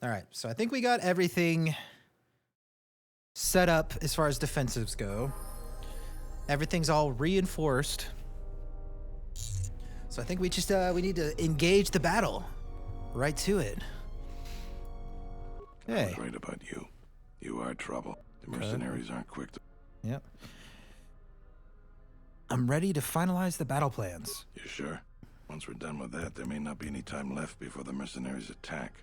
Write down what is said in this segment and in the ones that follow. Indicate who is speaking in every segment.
Speaker 1: All right, so I think we got everything set up as far as defensives go. Everything's all reinforced. So I think we just we need to engage the battle. Right to it. Hey.
Speaker 2: I was right about you. You are trouble. The mercenaries aren't quick to...
Speaker 1: Yep. I'm ready to finalize the battle plans.
Speaker 2: You sure? Once we're done with that, there may not be any time left before the mercenaries attack.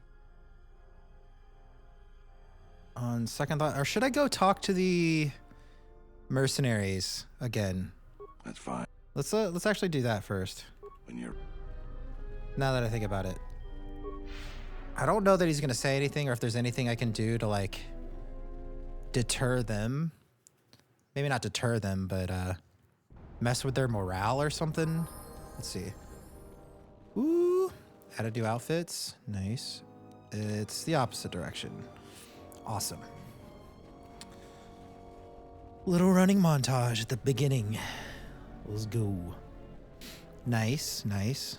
Speaker 1: On second thought, or should I go talk to the mercenaries again?
Speaker 2: That's fine.
Speaker 1: Let's actually do that first.
Speaker 2: When you're...
Speaker 1: Now that I think about it. I don't know that he's gonna say anything or if there's anything I can do to like deter them. Maybe not deter them, but mess with their morale or something. Let's see. Ooh, how to do outfits. Nice. It's the opposite direction. Awesome. Little running montage at the beginning. Let's go. Nice, nice.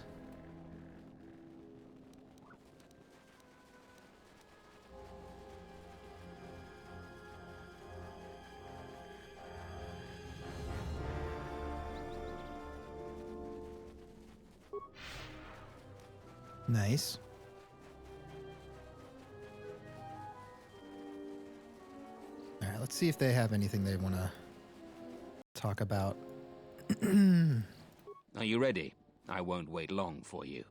Speaker 1: Nice. All right, let's see if they have anything they want to talk about.
Speaker 3: Are you ready? I won't wait long for you.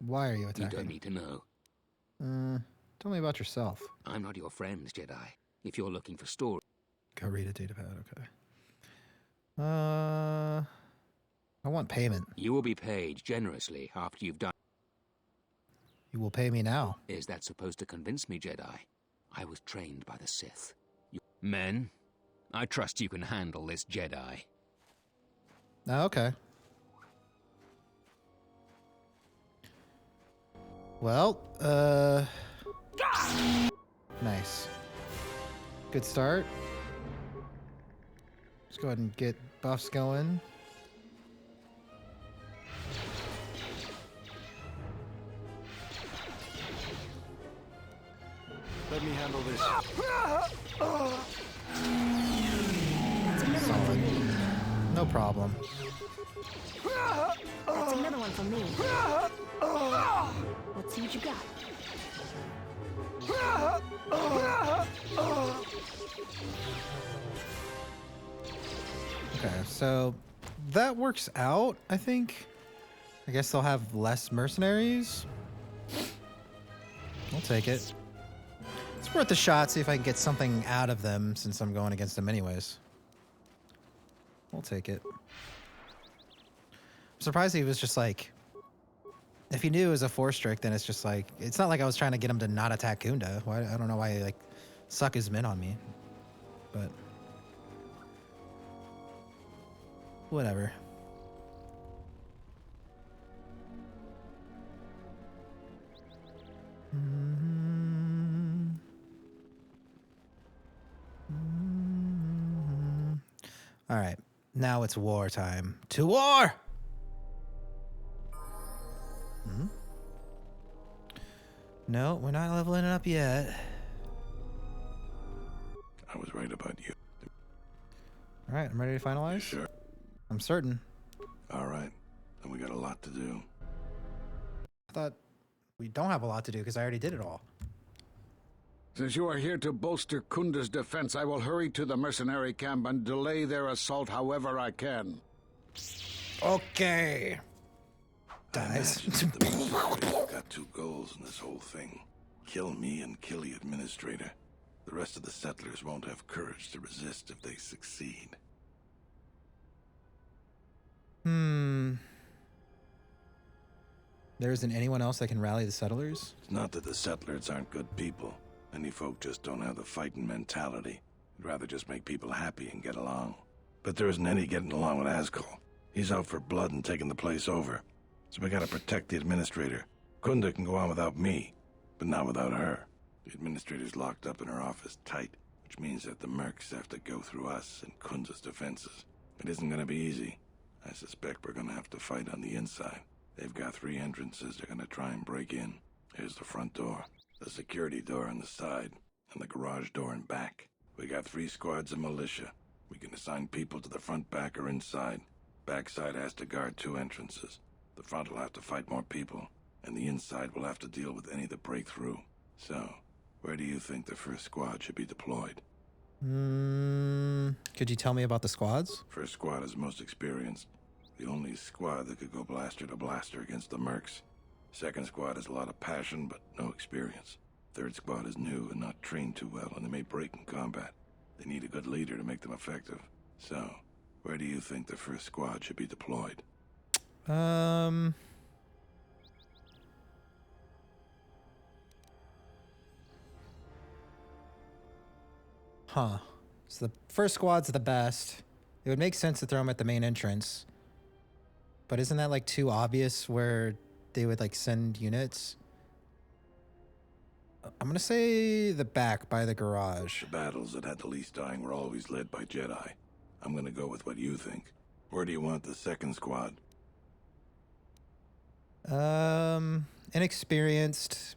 Speaker 1: Why are you attacking?
Speaker 3: You don't need to know.
Speaker 1: Tell me about yourself.
Speaker 3: I'm not your friend, Jedi. If you're looking for story...
Speaker 1: Go read a datapad, okay. I want payment.
Speaker 3: You will be paid generously after you've done...
Speaker 1: You will pay me now.
Speaker 3: Is that supposed to convince me, Jedi? I was trained by the Sith. Men, I trust you can handle this, Jedi.
Speaker 1: Oh, okay. Well, nice. Good start. Let's go ahead and get buffs going.
Speaker 2: Let me handle this.
Speaker 1: Solid. No problem.
Speaker 4: That's another one for me. Let's see what you got.
Speaker 1: Okay, so that works out, I think. I guess they'll have less mercenaries. I'll take it. It's worth a shot, see if I can get something out of them since I'm going against them anyways. We'll take it. I'm surprised he was just like... If he knew it was a 4-strict, then it's just like... It's not like I was trying to get him to not attack Kunda. Why, I don't know why he like suck his men on me. But... whatever. All right, now it's war time. To war! No, we're not leveling it up yet.
Speaker 2: I was right about you.
Speaker 1: All right, I'm ready to finalize.
Speaker 2: Sure.
Speaker 1: I'm certain.
Speaker 2: All right. Then we got a lot to do.
Speaker 1: I thought we don't have a lot to do because I already did it all.
Speaker 5: Since you are here to bolster Kunda's defense, I will hurry to the mercenary camp and delay their assault however I can.
Speaker 1: Okay. Dies.
Speaker 2: The mercenaries got two goals in this whole thing. Kill me and kill the administrator. The rest of the settlers won't have courage to resist if they succeed.
Speaker 1: There isn't anyone else that can rally the settlers?
Speaker 2: It's not that the settlers aren't good people. Many folk just don't have the fighting mentality. They'd rather just make people happy and get along. But there isn't any getting along with Ascol. He's out for blood and taking the place over. So we gotta protect the administrator. Kunda can go on without me, but not without her. The administrator's locked up in her office tight, which means that the mercs have to go through us and Kunda's defenses. It isn't gonna be easy. I suspect we're gonna have to fight on the inside. They've got 3 entrances they're gonna try and break in. Here's the front door, the security door on the side, and the garage door in back. We got 3 squads of militia. We can assign people to the front, back, or inside. Backside has to guard 2 entrances. The front will have to fight more people, and the inside will have to deal with any that break through. So, where do you think the first squad should be deployed?
Speaker 1: Could you tell me about the squads?
Speaker 2: First squad is most experienced. The only squad that could go blaster to blaster against the mercs. Second squad has a lot of passion, but no experience. Third squad is new and not trained too well, and they may break in combat. They need a good leader to make them effective. So, where do you think the first squad should be deployed?
Speaker 1: Huh. So the first squad's the best. It would make sense to throw them at the main entrance. But isn't that like too obvious where they would like send units? I'm gonna say the back by the garage.
Speaker 2: The battles that had the least dying were always led by Jedi. I'm gonna go with what you think. Where do you want the second squad?
Speaker 1: Inexperienced.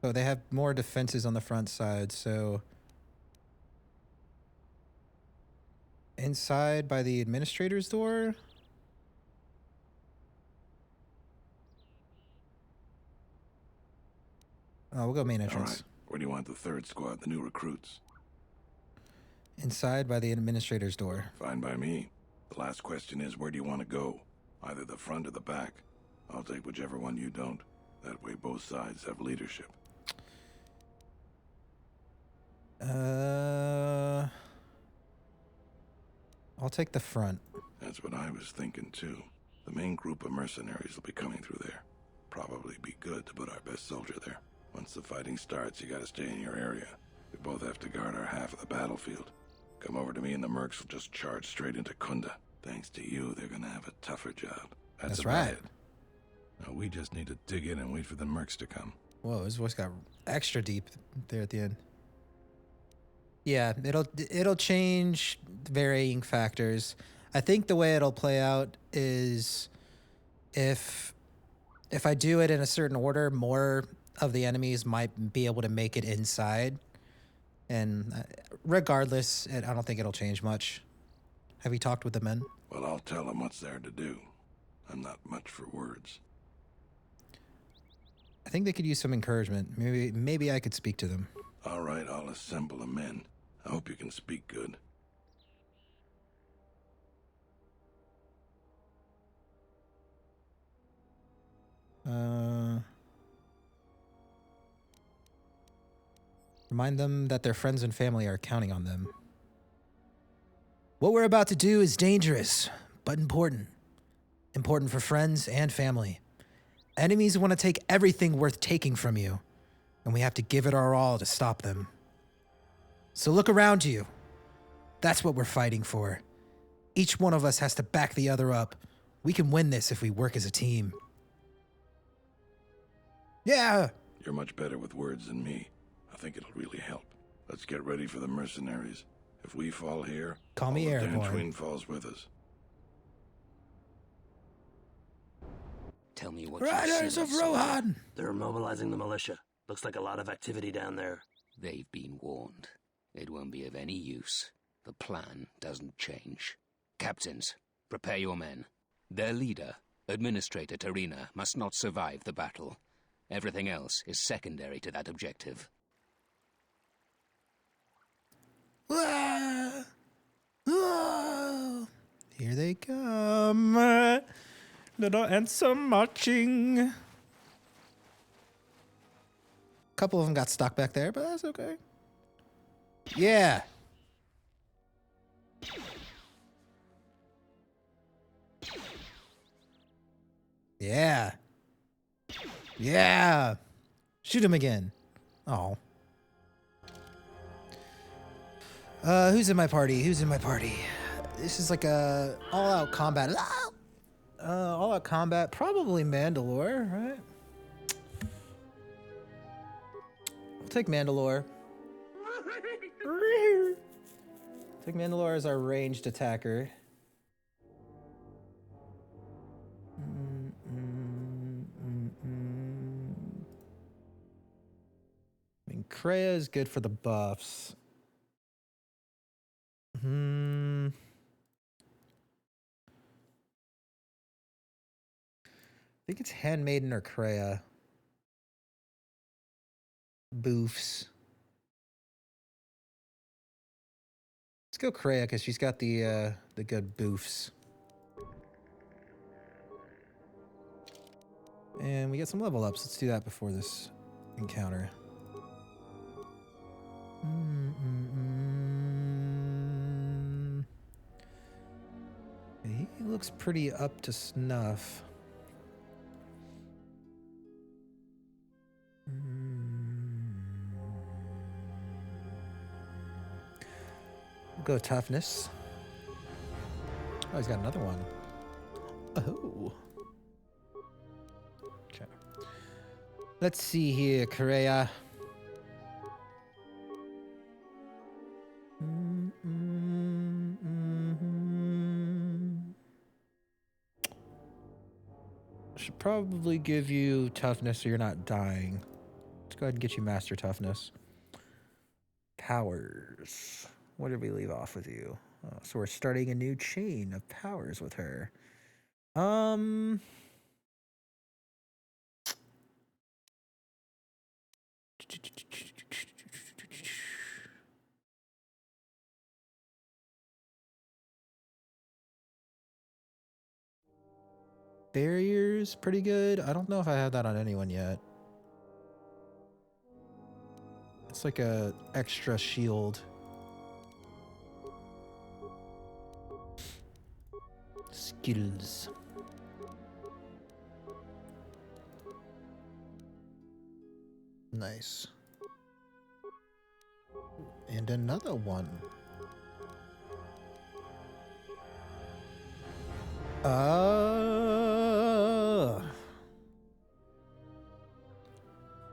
Speaker 1: Oh, they have more defenses on the front side, so inside by the administrator's door. Oh, we'll go main entrance.
Speaker 2: All right. Where do you want the third squad, the new recruits?
Speaker 1: Inside by the administrator's door.
Speaker 2: Fine by me. The last question is, where do you want to go? Either the front or the back. I'll take whichever one you don't. That way both sides have leadership.
Speaker 1: I'll take the front.
Speaker 2: That's what I was thinking too. The main group of mercenaries will be coming through there. Probably be good to put our best soldier there. Once the fighting starts, you gotta stay in your area. We both have to guard our half of the battlefield. Come over to me and the mercs will just charge straight into Kunda. Thanks to you, they're gonna have a tougher job.
Speaker 1: That's
Speaker 2: about
Speaker 1: right.
Speaker 2: it. Now we just need to dig in and wait for the mercs to come.
Speaker 1: Whoa, his voice got extra deep there at the end. Yeah, it'll change varying factors. I think the way it'll play out is if I do it in a certain order, more of the enemies might be able to make it inside. And regardless, I don't think it'll change much. Have you talked with the men?
Speaker 2: Well, I'll tell them what's there to do. I'm not much for words.
Speaker 1: I think they could use some encouragement. Maybe I could speak to them.
Speaker 2: All right, I'll assemble the men. I hope you can speak good.
Speaker 1: Remind them that their friends and family are counting on them. What we're about to do is dangerous, but important. Important for friends and family. Enemies want to take everything worth taking from you, and we have to give it our all to stop them. So look around you. That's what we're fighting for. Each one of us has to back the other up. We can win this if we work as a team. Yeah!
Speaker 2: You're much better with words than me. I think it'll really help. Let's get ready for the mercenaries. If we fall here,
Speaker 1: Call me
Speaker 2: all of
Speaker 1: airborne.
Speaker 2: Dantooine falls with us.
Speaker 3: Tell me what you've
Speaker 1: Riders
Speaker 3: seen
Speaker 1: of
Speaker 3: so far.
Speaker 1: Rohan!
Speaker 4: They're mobilizing the militia. Looks like a lot of activity down there.
Speaker 3: They've been warned. It won't be of any use. The plan doesn't change. Captains, prepare your men. Their leader, Administrator Tarina, must not survive the battle. Everything else is secondary to that objective.
Speaker 1: Ah! Ah! Here they come. Little ants are marching. A couple of them got stuck back there, but that's okay. Yeah. Yeah. Yeah. Shoot him again. Oh. Who's in my party? Who's in my party? This is like a all-out combat. All-out combat. Probably Mandalore, right? I'll take Mandalore. Take Mandalore as our ranged attacker. Kreia is good for the buffs. I think it's Handmaiden or Kreia. Boofs. Let's go Kreia because she's got the good boofs. And we get some level ups. Let's do that before this encounter. He looks pretty up to snuff. We'll go toughness. Oh, he's got another one. Oh. Okay. Let's see here, Kreia. Should probably give you toughness so you're not dying. Let's go ahead and get you master toughness. Powers. What did we leave off with you? Oh, so we're starting a new chain of powers with her. Barriers, pretty good. I don't know if I have that on anyone yet. It's like a extra shield. Skills. Nice. And another one.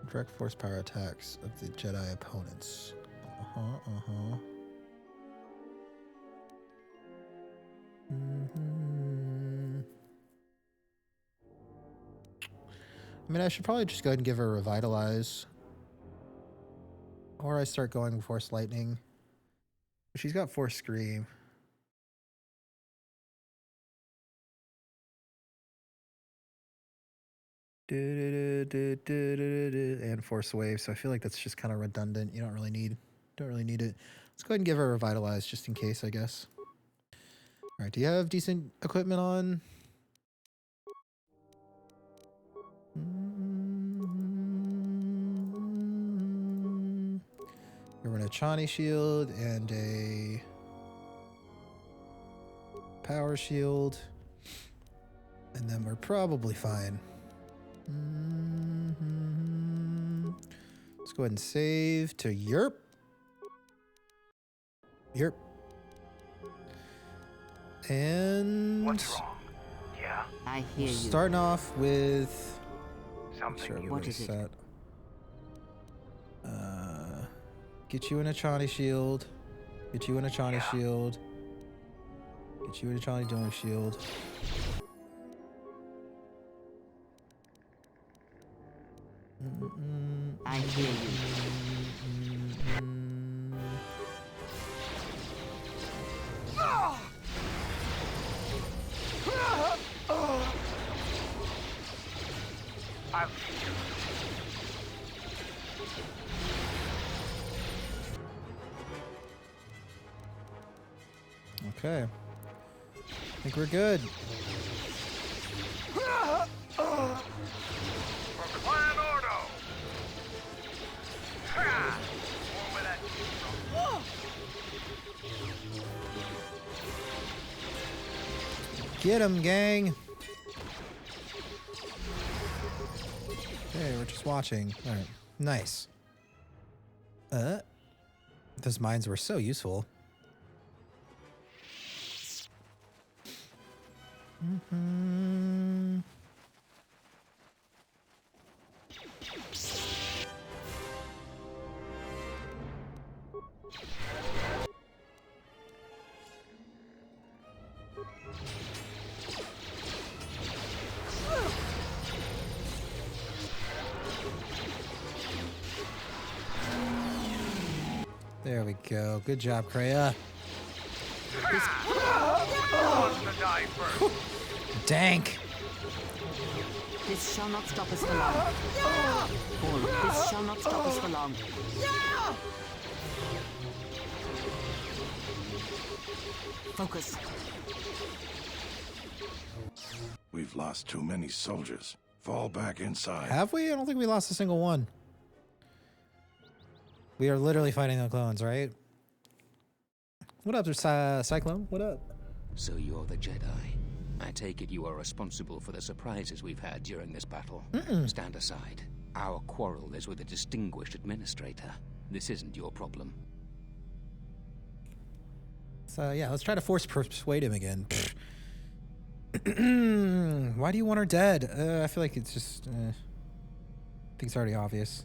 Speaker 1: Direct force power attacks of the Jedi opponents. I mean, I should probably just go ahead and give her Revitalize. Or I start going Force Lightning. She's got Force Scream. And Force Wave, so I feel like that's just kind of redundant. You don't really need it. Let's go ahead and give her Revitalize just in case, I guess. All right, do you have decent equipment on? We're in a Chani shield and a power shield, and then we're probably fine. Let's go ahead and save to Yerp. Yerp. And
Speaker 6: what's wrong? Yeah,
Speaker 7: I hear you.
Speaker 1: Starting off with
Speaker 6: something.
Speaker 7: What is it?
Speaker 1: Get you in a Chani shield. Get you in a Chani shield. Get you in a Chani Dome shield.
Speaker 7: I hear you.
Speaker 1: Okay. I think we're good.
Speaker 6: Plan Ordo. Over that.
Speaker 1: Get him, gang. Okay, we're just watching. All right. Nice. Those mines were so useful. There we go. Good job, Kreia.
Speaker 6: Wants to die first.
Speaker 1: Dank.
Speaker 7: This shall not stop us for long. All, this shall not stop us for long. Focus.
Speaker 2: We've lost too many soldiers. Fall back inside.
Speaker 1: Have we? I don't think we lost a single one. We are literally fighting the clones, right? What up, Cyclone? What up?
Speaker 3: So you're the Jedi. I take it you are responsible for the surprises we've had during this battle. Stand aside. Our quarrel is with a distinguished administrator. This isn't your problem.
Speaker 1: So yeah, let's try to force persuade him again. Why do you want her dead? I feel like it's just... I think it's already obvious.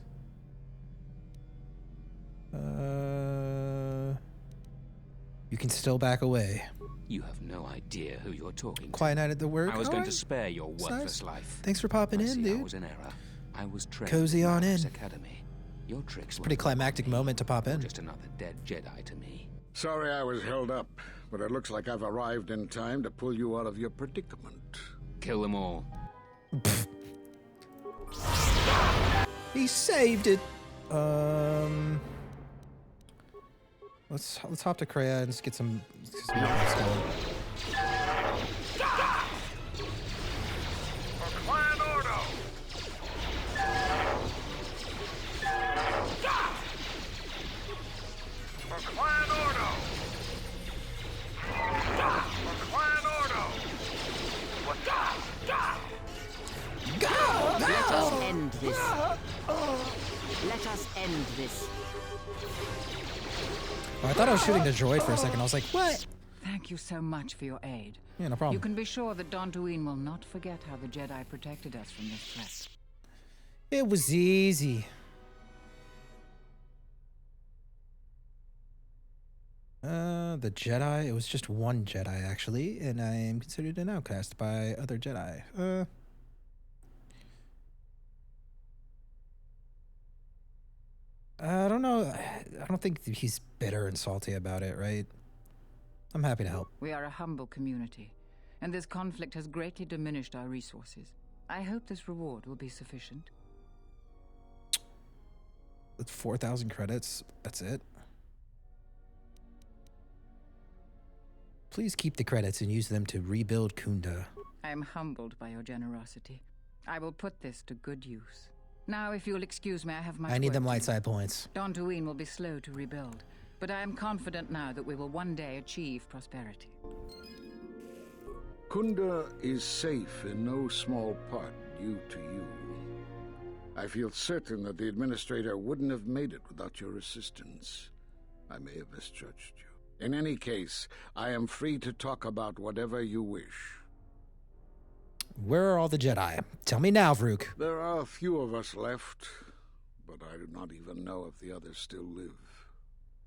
Speaker 1: You can still back away.
Speaker 3: You have no idea who you're talking to.
Speaker 1: Quiet night at the work.
Speaker 3: I was going to
Speaker 1: Alright.
Speaker 3: spare your
Speaker 1: It's
Speaker 3: worthless
Speaker 1: nice.
Speaker 3: life.
Speaker 1: Thanks for popping
Speaker 3: I
Speaker 1: in,
Speaker 3: see
Speaker 1: dude.
Speaker 3: I was in error. I was trained
Speaker 1: Cozy
Speaker 3: in
Speaker 1: on
Speaker 3: Malak's
Speaker 1: in.
Speaker 3: Academy. Your tricks were
Speaker 1: Pretty climactic moment to pop in.
Speaker 3: just another dead Jedi to me.
Speaker 5: Sorry I was held up, but it looks like I've arrived in time to pull you out of your predicament.
Speaker 3: Kill them all.
Speaker 1: He saved it. Let's hop to Kreia and just get some stuff.
Speaker 6: For Clan Ordo. For Clan Ordo. For Clan Ordo.
Speaker 7: Let us end this. Let us end this.
Speaker 1: Oh, I thought I was shooting the droid for a second. I was like, what?
Speaker 8: Thank you so much for your aid.
Speaker 1: Yeah, no
Speaker 8: You
Speaker 1: problem.
Speaker 8: can be sure that Dantooine will not forget how the Jedi protected us from this threat.
Speaker 1: It was easy. The Jedi. It was just one Jedi, actually, and I am considered an outcast by other Jedi. I don't know. I don't think he's bitter and salty about it, right? I'm happy to help.
Speaker 8: We are a humble community, and this conflict has greatly diminished our resources. I hope this reward will be sufficient.
Speaker 1: With 4,000 credits, that's it. Please keep the credits and use them to rebuild Kunda.
Speaker 8: I am humbled by your generosity. I will put this to good use. Now, if you'll excuse me, I have much
Speaker 1: I need
Speaker 8: work
Speaker 1: them
Speaker 8: to
Speaker 1: light
Speaker 8: do.
Speaker 1: side points.
Speaker 8: Dantooine will be slow to rebuild, but I am confident now that we will one day achieve prosperity.
Speaker 5: Kunda is safe in no small part due to you. I feel certain that the administrator wouldn't have made it without your assistance. I may have misjudged you. In any case, I am free to talk about whatever you wish.
Speaker 1: Where are all the Jedi? Tell me now, Vrook.
Speaker 5: There are a few of us left, but I do not even know if the others still live.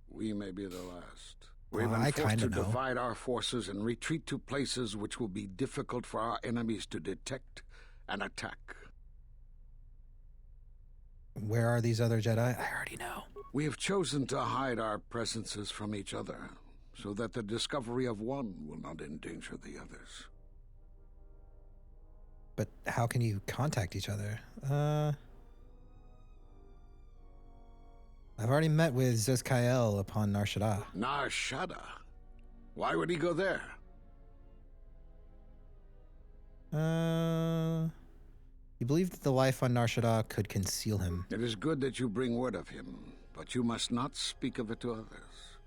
Speaker 5: We may be the last. We've
Speaker 1: Well,
Speaker 5: been
Speaker 1: I
Speaker 5: forced
Speaker 1: kinda
Speaker 5: to
Speaker 1: know.
Speaker 5: divide our forces and retreat to places which will be difficult for our enemies to detect and attack.
Speaker 1: Where are these other Jedi? I already know.
Speaker 5: We have chosen to hide our presences from each other, so that the discovery of one will not endanger the others.
Speaker 1: But how can you contact each other? I've already met with Zezkael upon Nar Shaddaa.
Speaker 5: Nar Shaddaa? Why would he go there?
Speaker 1: You believe that the life on Nar Shaddaa could conceal him.
Speaker 5: It is good that you bring word of him, but you must not speak of it to others.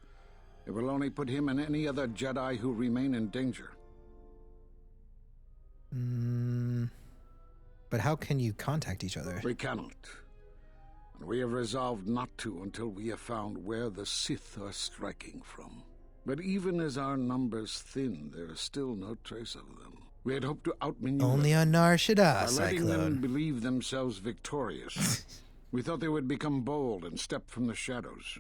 Speaker 5: It will only put him and any other Jedi who remain in danger.
Speaker 1: But how can you contact each other?
Speaker 5: We cannot. And we have resolved not to until we have found where the Sith are striking from. But even as our numbers thin, there is still no trace of them. We had hoped to outmaneuver
Speaker 1: Only on Nar
Speaker 5: by
Speaker 1: Shaddaa,
Speaker 5: letting them
Speaker 1: Cyclone.
Speaker 5: believe themselves victorious. We thought they would become bold and step from the shadows.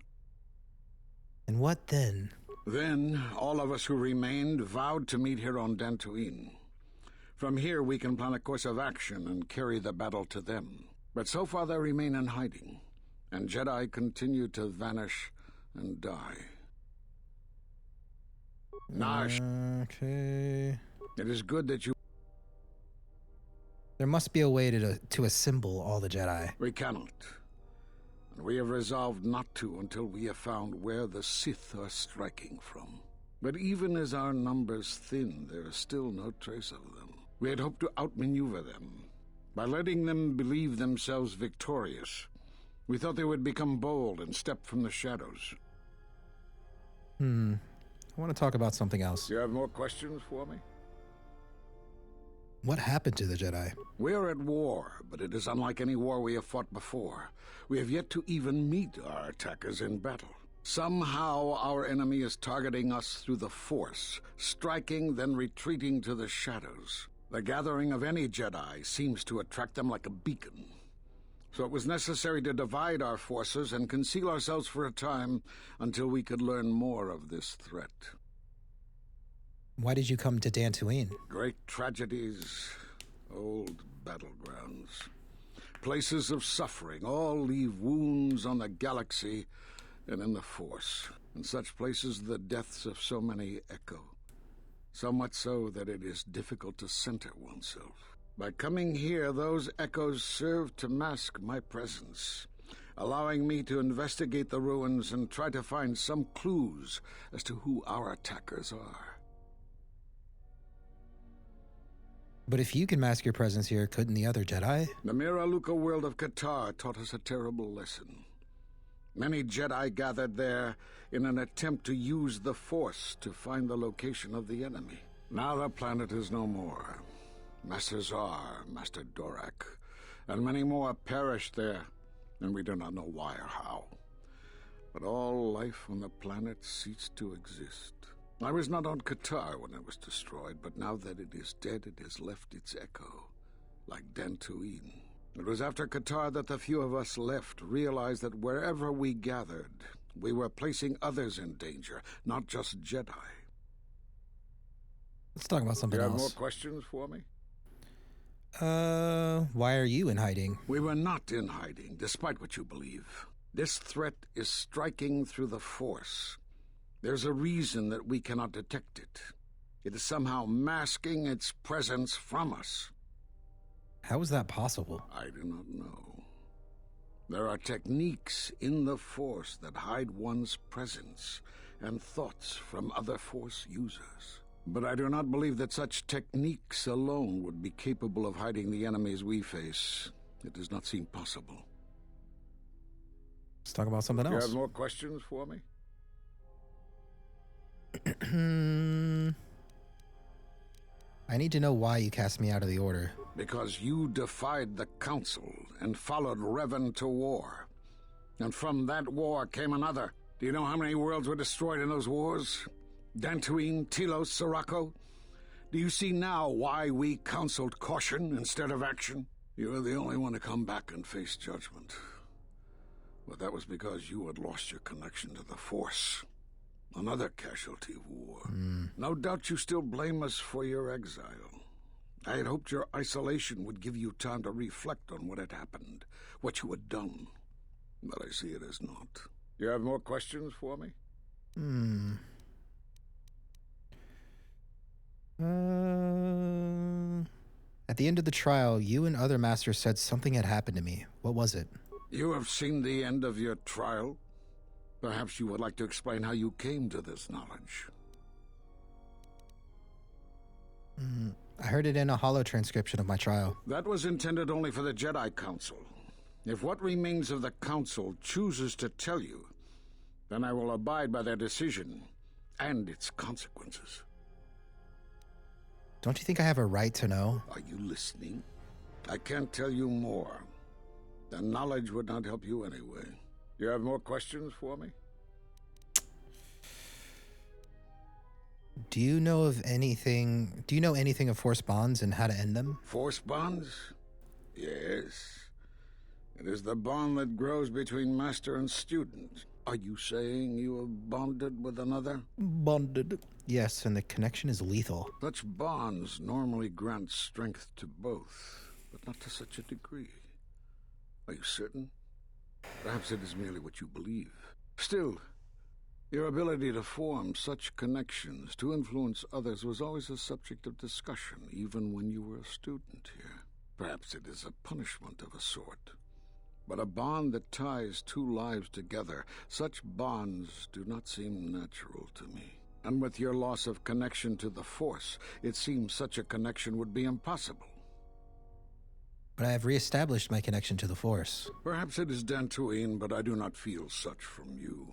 Speaker 1: And what then?
Speaker 5: Then, all of us who remained vowed to meet here on Dantooine. From here, we can plan a course of action and carry the battle to them. But so far they remain in hiding, and Jedi continue to vanish and die. Now,
Speaker 1: Okay.
Speaker 5: it is good that you...
Speaker 1: There must be a way to assemble all the Jedi.
Speaker 5: We cannot. And we have resolved not to until we have found where the Sith are striking from. But even as our numbers thin, there is still no trace of them. We had hoped to outmaneuver them. By letting them believe themselves victorious, we thought they would become bold and step from the shadows.
Speaker 1: I want to talk about something else.
Speaker 5: Do you have more questions for me?
Speaker 1: What happened to the Jedi?
Speaker 5: We are at war, but it is unlike any war we have fought before. We have yet to even meet our attackers in battle. Somehow our enemy is targeting us through the Force, striking, then retreating to the shadows. The gathering of any Jedi seems to attract them like a beacon. So it was necessary to divide our forces and conceal ourselves for a time until we could learn more of this threat.
Speaker 1: Why did you come to Dantooine?
Speaker 5: Great tragedies, old battlegrounds, places of suffering, all leave wounds on the galaxy and in the Force. In such places, the deaths of so many echo. So much so that it is difficult to center oneself. By coming here, those echoes serve to mask my presence, allowing me to investigate the ruins and try to find some clues as to who our attackers are.
Speaker 1: But if you can mask your presence here, couldn't the other Jedi?
Speaker 5: The Miraluka world of KOTOR taught us a terrible lesson. Many Jedi gathered there in an attempt to use the Force to find the location of the enemy. Now the planet is no more. Master Zar, Master Dorak, and many more perished there, and we do not know why or how. But all life on the planet ceased to exist. I was not on KOTOR when it was destroyed, but now that it is dead, it has left its echo, like Dantooine. It was after KOTOR that the few of us left realized that wherever we gathered, we were placing others in danger, not just Jedi.
Speaker 1: Let's talk about something
Speaker 5: You have
Speaker 1: else.
Speaker 5: more questions for me?
Speaker 1: Why are you in hiding?
Speaker 5: We were not in hiding, despite what you believe. This threat is striking through the Force. There's a reason that we cannot detect it. It is somehow masking its presence from us.
Speaker 1: How is that possible?
Speaker 5: I do not know. There are techniques in the Force that hide one's presence and thoughts from other Force users. But I do not believe that such techniques alone would be capable of hiding the enemies we face. It does not seem possible.
Speaker 1: Let's talk about something
Speaker 5: You
Speaker 1: else.
Speaker 5: have more questions for me?
Speaker 1: I need to know why you cast me out of the Order.
Speaker 5: Because you defied the Council and followed Revan to war. And from that war came another. Do you know how many worlds were destroyed in those wars? Dantooine, Telos, Sirocco? Do you see now why we counseled caution instead of action? You were the only one to come back and face judgment. But that was because you had lost your connection to the Force. Another casualty of war. No doubt you still blame us for your exile. I had hoped your isolation would give you time to reflect on what had happened, what you had done. But I see it as not. You have more questions for me?
Speaker 1: At the end of the trial, you and other masters said something had happened to me. What was it?
Speaker 5: You have seen the end of your trial? Perhaps you would like to explain how you came to this knowledge.
Speaker 1: I heard it in a holo transcription of my trial.
Speaker 5: That was intended only for the Jedi Council. If what remains of the Council chooses to tell you, then I will abide by their decision and its consequences.
Speaker 1: Don't you think I have a right to know?
Speaker 5: Are you listening? I can't tell you more. The knowledge would not help you anyway. You have more questions for me?
Speaker 1: Do you know anything of Force bonds and how to end them?
Speaker 5: Force bonds? Yes. It is the bond that grows between master and student. Are you saying you have bonded with another?
Speaker 1: Bonded. Yes, and the connection is lethal.
Speaker 5: Such bonds normally grant strength to both, but not to such a degree. Are you certain? Perhaps it is merely what you believe. Still, Your ability to form such connections, to influence others, was always a subject of discussion, even when you were a student here. Perhaps it is a punishment of a sort. But a bond that ties two lives together, such bonds do not seem natural to me. And with your loss of connection to the Force, it seems such a connection would be impossible.
Speaker 1: But I have reestablished my connection to the Force.
Speaker 5: Perhaps it is Dantooine, but I do not feel such from you.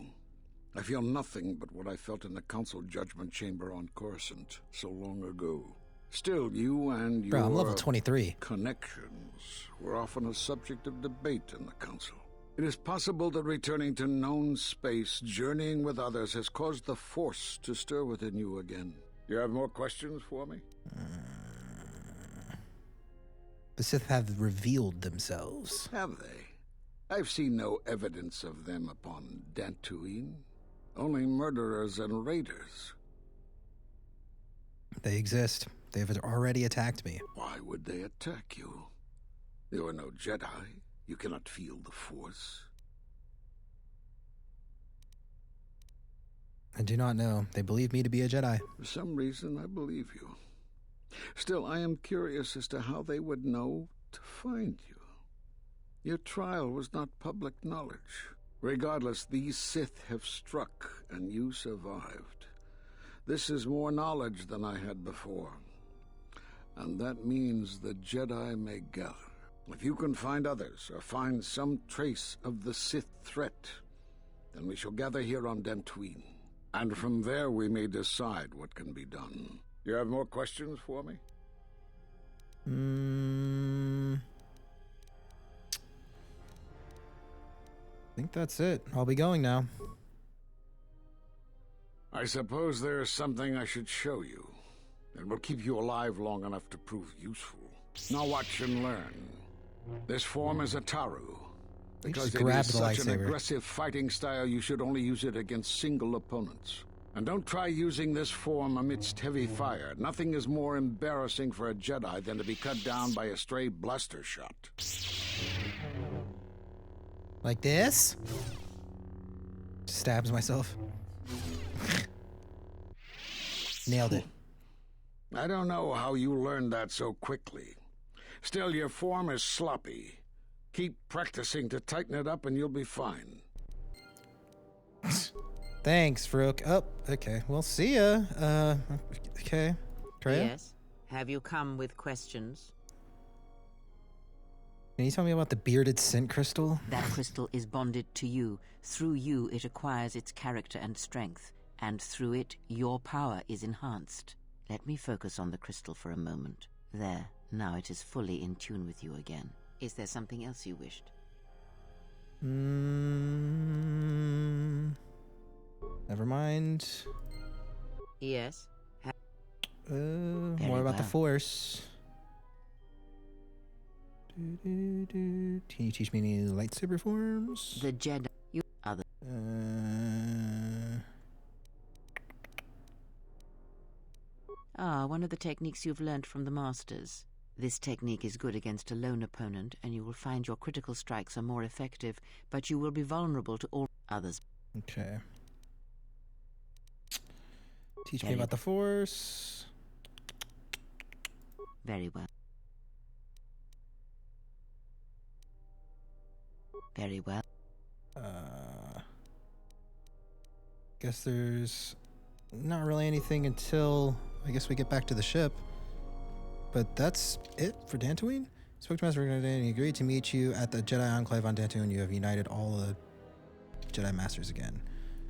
Speaker 5: I feel nothing but what I felt in the Council Judgment Chamber on Coruscant so long ago. Still, you and your
Speaker 1: Bro, I'm level 23.
Speaker 5: connections were often a subject of debate in the Council. It is possible that returning to known space, journeying with others, has caused the Force to stir within you again. You have more questions for me?
Speaker 1: The Sith have revealed themselves.
Speaker 5: Have they? I've seen no evidence of them upon Dantooine. Only murderers and raiders.
Speaker 1: They exist. They've already attacked me.
Speaker 5: Why would they attack you? You are no Jedi. You cannot feel the Force.
Speaker 1: I do not know. They believe me to be a Jedi.
Speaker 5: For some reason, I believe you. Still, I am curious as to how they would know to find you. Your trial was not public knowledge. Regardless, these Sith have struck, and you survived. This is more knowledge than I had before. And that means the Jedi may gather. If you can find others, or find some trace of the Sith threat, then we shall gather here on Dantooine. And from there we may decide what can be done. You have more questions for me?
Speaker 1: I think that's it. I'll be going now.
Speaker 5: I suppose there is something I should show you. It will keep you alive long enough to prove useful. Now watch and learn. This form is a Taru. Because it is such an aggressive fighting style, you should only use it against single opponents. And don't try using this form amidst heavy fire. Nothing is more embarrassing for a Jedi than to be cut down by a stray blaster shot.
Speaker 1: Like this? Stabs myself. Nailed it.
Speaker 5: I don't know how you learned that so quickly. Still, your form is sloppy. Keep practicing to tighten it up and you'll be fine.
Speaker 1: Thanks, Farouk. Oh, okay. Well, see ya. Okay. Treya?
Speaker 9: Yes. Have you come with questions?
Speaker 1: Can you tell me about the bearded scent crystal?
Speaker 9: That crystal is bonded to you. Through you, it acquires its character and strength. And through it, your power is enhanced. Let me focus on the crystal for a moment. There. Now it is fully in tune with you again. Is there something else you wished?
Speaker 1: Never mind.
Speaker 9: Yes.
Speaker 1: More about the Force. Can you teach me any lightsaber forms?
Speaker 9: The Jedi. You other. One of the techniques you've learned from the Masters. This technique is good against a lone opponent, and you will find your critical strikes are more effective, but you will be vulnerable to all others.
Speaker 1: Okay. Teach me about the Force.
Speaker 9: Very well. Very well.
Speaker 1: Guess there's not really anything until I guess we get back to the ship. But that's it for Dantooine. Spoke to Master today and he agreed to meet you at the Jedi Enclave on Dantooine. You have united all the Jedi Masters again.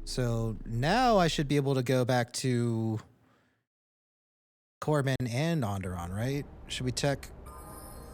Speaker 1: So now I should be able to go back to Korriban and Onderon, right? Should we check